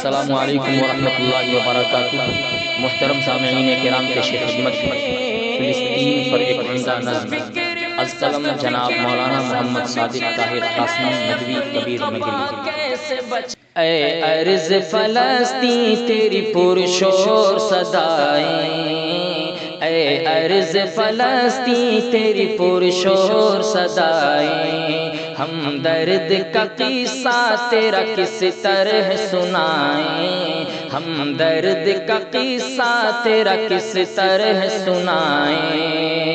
السلام علیکم ورحمۃ اللہ وبرکاتہ۔ محترم سامعین کرام کے خدمت فلسطین پر ایک عمدہ نظم از قلم جناب مولانا محمد صادق طاہر قاسمی ندوی کبیر مگلی۔ اے ارض فلسطین تیری پرشور صدائیں، اے ارض فلسطین تیری پرشور صدائیں، ہم درد کا قصہ تیرا کس طرح سنائیں، ہم درد کا قصہ تیرا کس طرح سنائیں۔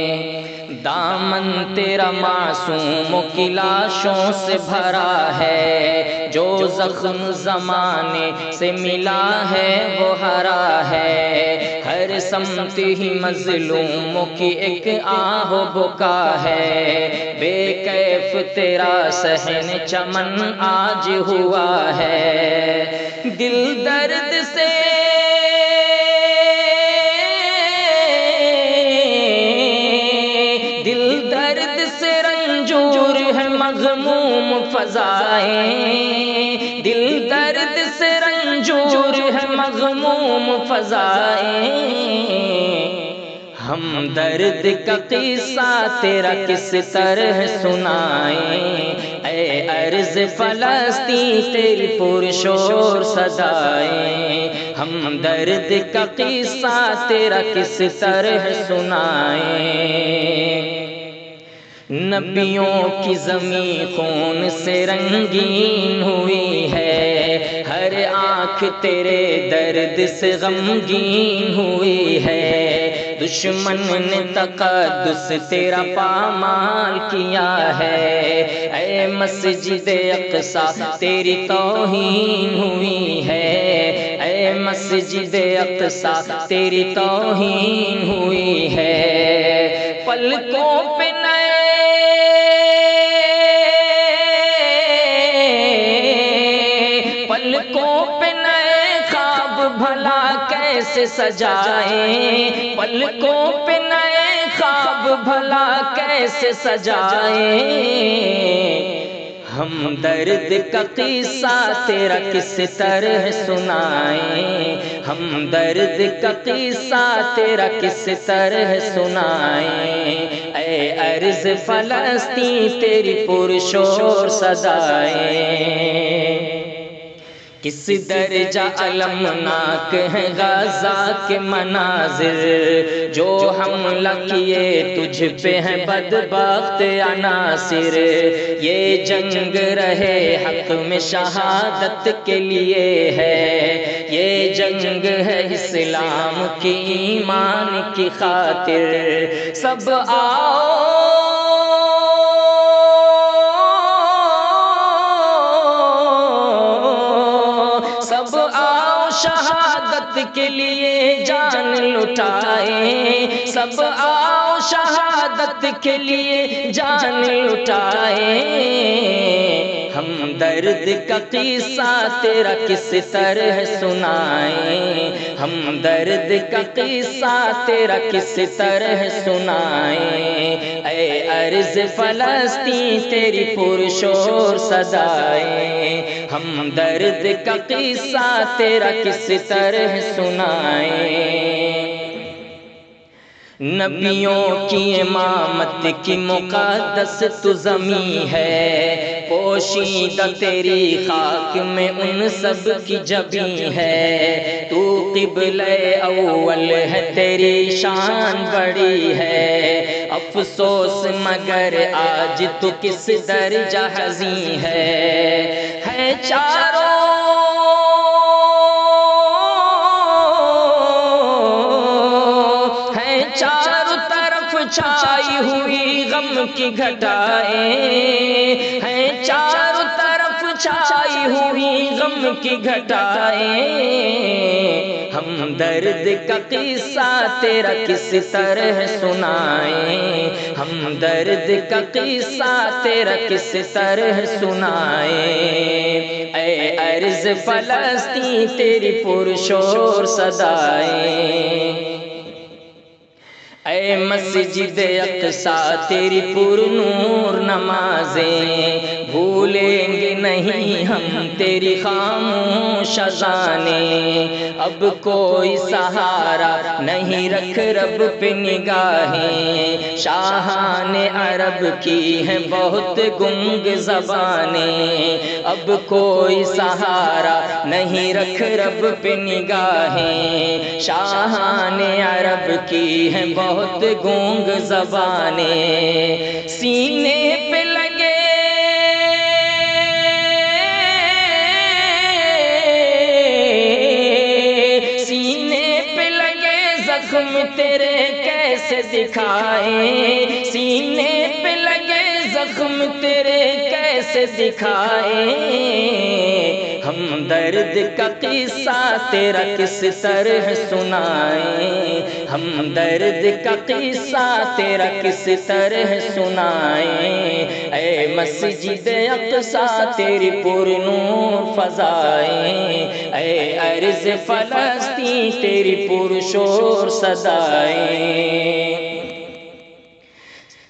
دامن تیرا معصوموں کی لاشوں سے بھرا ہے، جو زخم زمانے سے ملا ہے وہ ہرا ہے، ہر سمت ہی مظلوموں کی ایک آہ و بکا ہے، بے کیف تیرا صحن چمن آج ہوا ہے، دل درد سے مغموم فضائیں، دل درد سے رنجور ہے مغموم فضائیں، ہم درد کا قصہ تیرا کس طرح سنائیں، اے ارض فلسطین تیری پرشور صدائیں، ہم درد کا قصہ تیرا کس طرح سنائیں۔ نبیوں کی زمین خون سے رنگین ہوئی ہے، ہر آنکھ تیرے درد سے غمگین ہوئی ہے، دشمن نے تقدس تیرا پامال کیا ہے، اے مسجد اقصی تیری توہین ہوئی ہے، اے مسجد اقصی تیری توہین ہوئی ہے، پلکوں پہ پلکوں پہ نئے خواب بھلا کیسے سجائیں، پلکوں پہ نئے خواب بھلا کیسے سجائیں، ہم درد کا قصہ تیرا کس طرح سنائیں، ہم درد کا قصہ تیرا کس طرح سنائیں، اے ارض فلسطین تیری پرشور صدائیں۔ کس درجہ المناک ہے غزہ کے مناظر، جو حملہ کیے تجھ پہ ہیں بدبخت عناصر، یہ جنگ رہے حق میں شہادت کے لیے ہے، یہ جنگ ہے اسلام کی ایمان کی خاطر، سب آؤ شہادت کے لیے جان لٹائیں، سب آؤ شہادت کے لیے جان لٹائیں، ہم درد کا قصہ تیرا کس طرح سنائیں، ہم درد کا قصہ تیرا کس طرح سنائیں، اے ارض فلسطین تیری پرشور صدائیں، ہم درد کا قصہ تیرا کس طرح سنائیں۔ نبیوں کی امامت کی مقدس تو زمین ہے، پوشیدہ تیری خاک میں ان سب کی جبیں ہے، تو قبلہ اول ہے تیری شان بڑی ہے، افسوس مگر آج تو کس درجہ حزین ہے چاروں چھائی ہوئی غم کی گھٹائیں، ہیں چاروں طرف چھائی ہوئی غم کی گھٹائیں، ہم درد کا قصہ تیرا کس طرح سنائیں، ہم درد کا قصہ تیرا کس طرح سنائیں، اے ارض فلسطین تیری پرشور صدائیں، اے مسجد اقصی تیری پر نور نمازیں، بھولیں گے نہیں ہم تیری خاموش اذانیں، اب کوئی سہارا نہیں رکھ رب پہ نگاہیں، شاہان عرب کی ہے بہت گنگ زبانیں، اب کوئی سہارا نہیں رکھ رب پہ نگاہیں، شاہان عرب کی ہے بہت گنگ زبانیں، سینے پہ لگے زخم تیرے کیسے دکھائیں، سینے پہ لگے زخم تیرے کیسے دکھائیں، ہم درد کا قصہ تیرا کس طرح سنائیں، ہم درد کا قصہ تیرا کس طرح سنائیں، اے مسجد اقصیٰ تیری پر نور فضائیں، اے ارض فلسطین تیری پر شور صدائیں،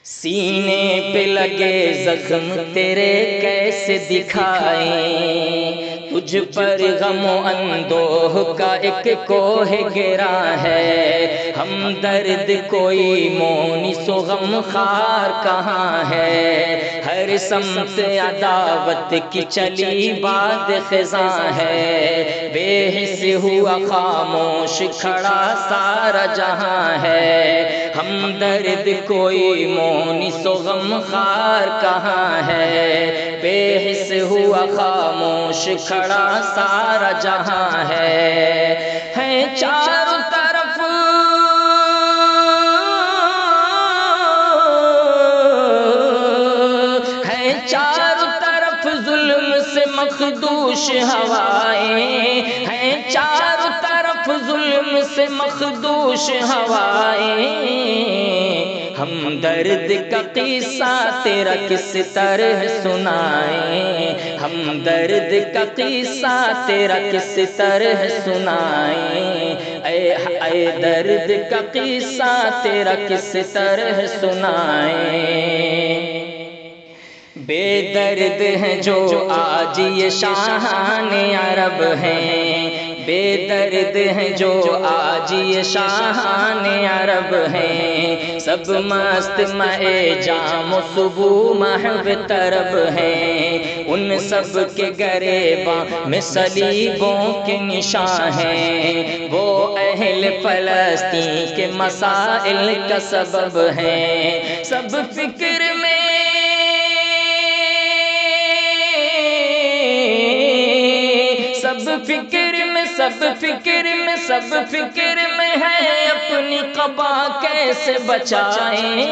سینے پہ لگے زخم تیرے کیسے دکھائیں، تجھ پر غم و اندوہ کا ایک کوہ گرا ہے، ہم درد کوئی مونس و غم خار کہاں ہے، ہر سمت عداوت کی چلی باد خزاں ہے، بے حس ہوا خاموش کھڑا سارا جہاں ہے، ہم درد کوئی مونس و غم خار کہاں ہے، بے حس ہوا خاموش کھڑا سارا جہاں ہے چاروں طرف ہے چاروں طرف ظلم سے مخدوش ہوائیں، ہیں چاروں طرف ظلم سے مخدوش ہوائیں، ہم درد کا قصہ تیرا کس طرح سنائیں، ہم درد کا قصہ تیرا کس طرح سنائیں، اے درد کا قصہ تیرا کس طرح سنائیں، بے درد ہیں جو آج یہ شاہان عرب ہیں، بے درد ہیں جو آج یہ شاہان عرب ہیں، سب مست مئے جام و صبح محو طرب ہیں، ان سب کے گریباں میں صلیبوں کے نشان ہیں، وہ اہل فلسطین کے مسائل کا سبب ہیں، سب فکر میں سب فکر میں ہے اپنی قبا کیسے بچائیں،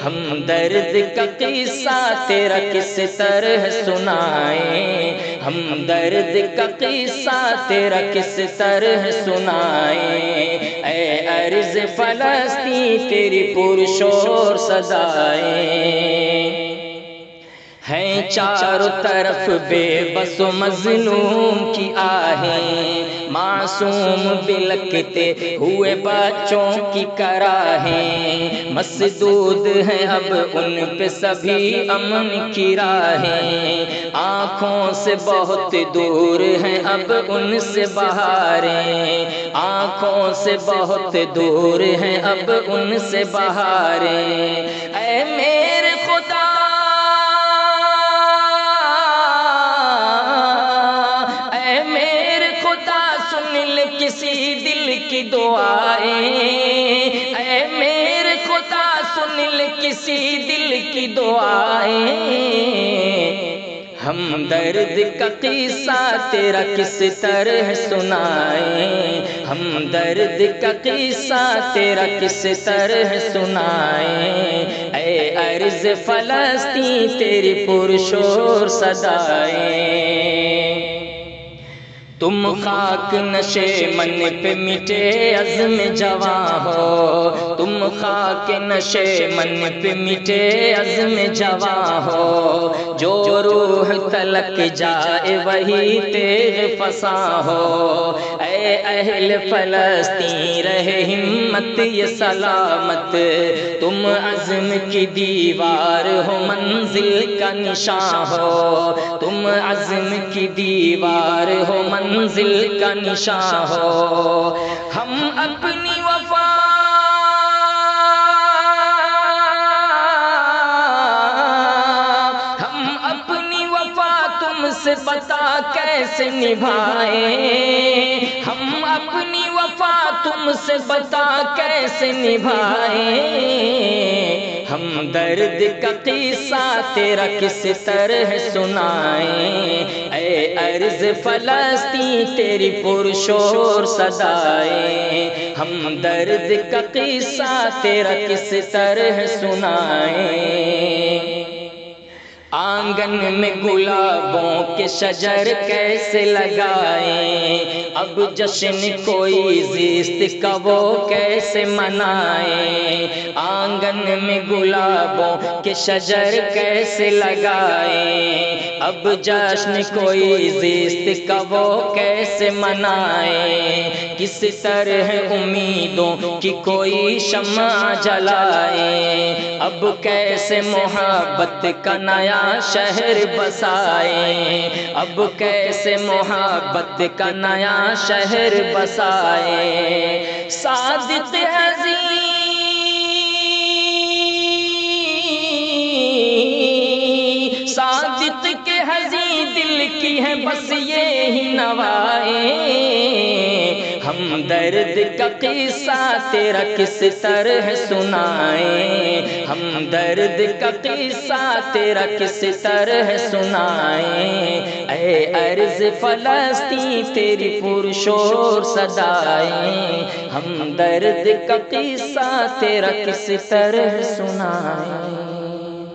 ہم درد کا قصہ تیرا کس طرح سنائیں، ہم درد کا قصہ تیرا کس طرح سنائیں، اے ارض فلسطین تیری پرشور صدائیں، ہیں چاروں طرف بے بس و مظلوم کی آہیں، معصوم بلکتے ہوئے بچوں کی کراہیں، مسدود ہیں اب ان پہ سبھی امن کی راہیں، آنکھوں سے بہت دور ہیں اب ان سے بہاریں، آنکھوں سے بہت دور ہیں اب ان سے بہاریں، اے میرے خدا کسی دل کی دعائیں، اے میرے خدا سن لے کسی دل کی دعائیں، ہم درد کا قصہ تیرا کس طرح سنائیں، ہم درد کا قصہ تیرا کس طرح سنائیں، اے ارض فلسطین تیری پرشور صدائیں، تم خاک نشے من پہ مٹے عزم جواں ہو، تم خاک نشے من پہ مٹے عزم جواں ہو، جو روح تلک جائے وہی تیغ فساں ہو، اے اہل فلسطین رہے ہمت یہ سلامت، تم عزم کی دیوار ہو منزل کا نشاں ہو، تم عزم کی دیوار ہو منزل کا نشاں ہو، ہم اپنی وفا تم سے بتا کیسے نبھائیں، ہم اپنی وفا تم سے بتا کیسے نبھائیں، ہم درد کا قصہ تیرا کس طرح سنائیں، اے ارض فلسطین تیری پرشور صدائیں، ہم درد کا قصہ تیرا کس طرح سنائیں، آنگن میں گلابوں کے شجر کیسے لگائیں، اب جشن کوئی زیست کا وہ کیسے منائیں، آنگن میں گلابوں کے شجر کیسے لگائیں، اب جشن کوئی زیست کا وہ کیسے منائیں، کس طرح امیدوں کی کوئی شمع جلائیں، اب کیسے محبت کا نیا شہر بسائیں، اب کیسے محبت کا نیا شہر بسائیں، صادق عزیز صادق کے ہزی دل کی ہے بس یہی نوائیں، ہم درد کا قصہ تیرا کس طرح سنائیں، ہم درد کا قصہ تیرا کس طرح سنائیں، اے ارض فلسطین تیری پرشور صدائیں، ہم درد کا قصہ تیرا کس طرح سنائیں۔